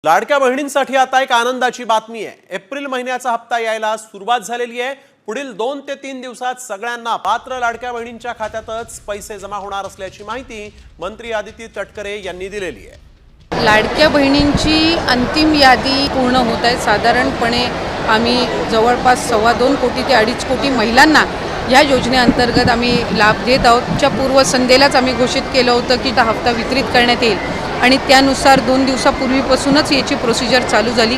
लाडक्या बहिणींसाठी आता एक आनंदाची बातमी आहे। एप्रिल महिन्याचा हप्ता यायला सुरुवात झालेली आहे। पुढील 2 ते 3 दिवसात सगळ्यांना पात्र लाडक्या बहिणींच्या खात्यातच पैसे जमा होणार असल्याची माहिती मंत्री आदिती तटकरे यांनी दिलेली आहे। लाडक्या बहिणींची अंतिम यादी पूर्ण होत आहे। साधारणपणे आम्ही जवळपास 2.25 कोटी ते 2.5 कोटी महिलांना या योजनेअंतर्गत आम्ही लाभ देत आहोत। च्या पूर्वसंध्येलाच आम्ही घोषित केलं होतं की हा हप्ता वितरित करण्यात येईल आणि त्यानुसार 2 दिवसापूर्वीपासूनच याची प्रोसिजर चालू झाली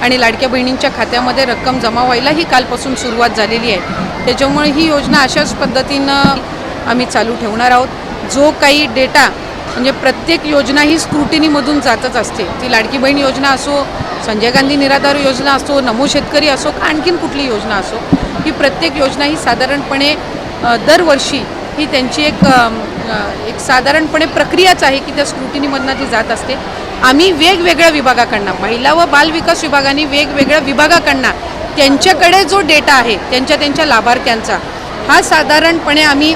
आणि लाडक्या बहिणींच्या खात्यामध्ये रक्कम जमा व्हायला ही कालपासून सुरुवात झालेली आहे। त्याच्यामुळे ही योजना अशाच पद्धतीनं आम्ही चालू ठेवणार आहोत। जो काही डेटा म्हणजे प्रत्येक योजना ही स्क्रुटिनीमधून जातच असते। ती लाडकी बहीण योजना असो, संजय गांधी निराधार योजना असो, नमो शेतकरी असो, आणखीन कुठली योजना असो, ही प्रत्येक योजना ही साधारणपणे दरवर्षी ही त्यांची एक साधारणपणे प्रक्रियाच आहे की त्या स्क्रुटिनीमधनं ती जात असते। आम्ही वेगवेगळ्या विभागाकडनं, महिला व बाल विकास विभागाने वेगवेगळ्या विभागाकडनं त्यांच्याकडे जो डेटा आहे त्यांच्या लाभार्थ्यांचा हा साधारणपणे आम्ही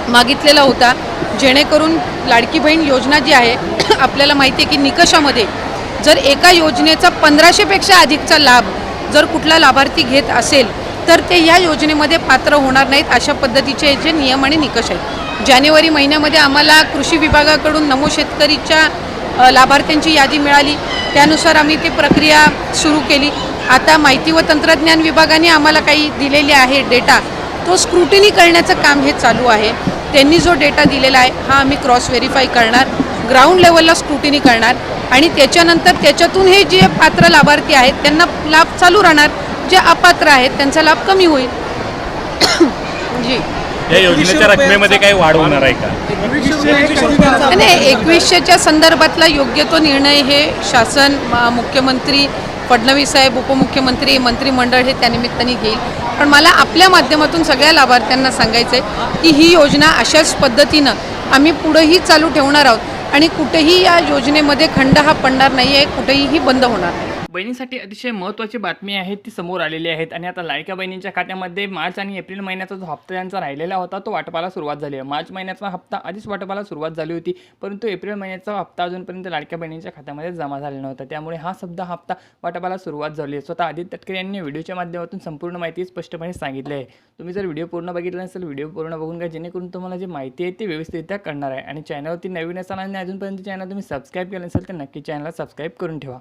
मागितलेला होता, जेणेकरून लाडकी बहीण योजना जी आहे आपल्याला माहिती आहे की निकषामध्ये जर एका योजनेचा 1500 पेक्षा अधिकचा लाभ जर कुठला लाभार्थी घेत असेल तर ते या योजनेमध्ये पात्र होणार नाहीत। अशा पद्धतीचे जे नियम आणि निकष आहेत। जानेवारी महिन्यामध्ये आम्हाला कृषी विभागाकडून नमो शेतकरीच्या लाभार्थ्यांची यादी मिळाली, त्यानुसार आम्ही ती प्रक्रिया सुरू केली। आता माहिती व तंत्रज्ञान विभागाने आम्हाला काही दिलेले आहे डेटा, तो स्क्रुटिनी करण्याचं काम हे चालू आहे। त्यांनी जो डेटा दिलेला आहे हा आम्ही क्रॉस व्हेरीफाय करणार, ग्राउंड लेवलला स्क्रुटिनी करणार आणि त्याच्यानंतर त्याच्यातून हे जे पात्र लाभार्थी आहेत त्यांना लाभ चालू राहणार, जे अपात्र आहेत त्यांचा लाभ कमी होईल। जी, या योजनेच्या रकमेमध्ये काही वाढ होणार आहे का? नाही, 2100च्या संदर्भातला योग्य तो निर्णय हे शासन, मुख्यमंत्री फडणवीस साहेब, उपमुख्यमंत्री, मंत्रिमंडळ हे त्यानिमित्ताने घेईल। पण मला आपल्या माध्यमातून सगळ्या लाभार्थ्यांना सांगायचं आहे की ही योजना अशाच पद्धतीनं आम्ही पुढेही चालू ठेवणार आहोत आणि कुठेही या योजनेमध्ये खंड हा पडणार नाही आहे, कुठेही ही बंद होणार नाही। बहिणीसाठी अतिशय महत्त्वाची बातमी आहे ती समोर आलेली आहेत आणि आता लाडक्या बहिणींच्या खात्यामध्ये मार्च आणि एप्रिल महिन्याचा जो हप्ता त्यांचा राहिलेला होता तो वाटपाला सुरुवात झाली आहे। मार्च महिन्याचा हप्ता आधीच वाटपाला सुरुवात झाली होती, परंतु एप्रिल महिन्याचा हप्ता अजूनपर्यंत लाडक्या बहिणींच्या खात्यामध्ये जमा झालेला नव्हता, त्यामुळे हा सुद्धा हप्ता वाटपाला सुरुवात झाली आहे। स्वतः आदित्य तटकरे यांनी व्हिडिओच्या माध्यमातून संपूर्ण माहिती स्पष्टपणे सांगितली आहे। तुम्ही जर व्हिडिओ पूर्ण बघितला नसेल व्हिडिओ पूर्ण बघून घ्या, जेणेकरून तुम्हाला जी माहिती आहे ती व्यवस्थितरित्या कळणार आहे। आणि चॅनलवरती नवीन असाल आणि अजूनपर्यंत चॅनल तुम्ही सबस्क्राईब केलं नसेल तर नक्की चॅनलला सबस्क्राईब करून ठेवा।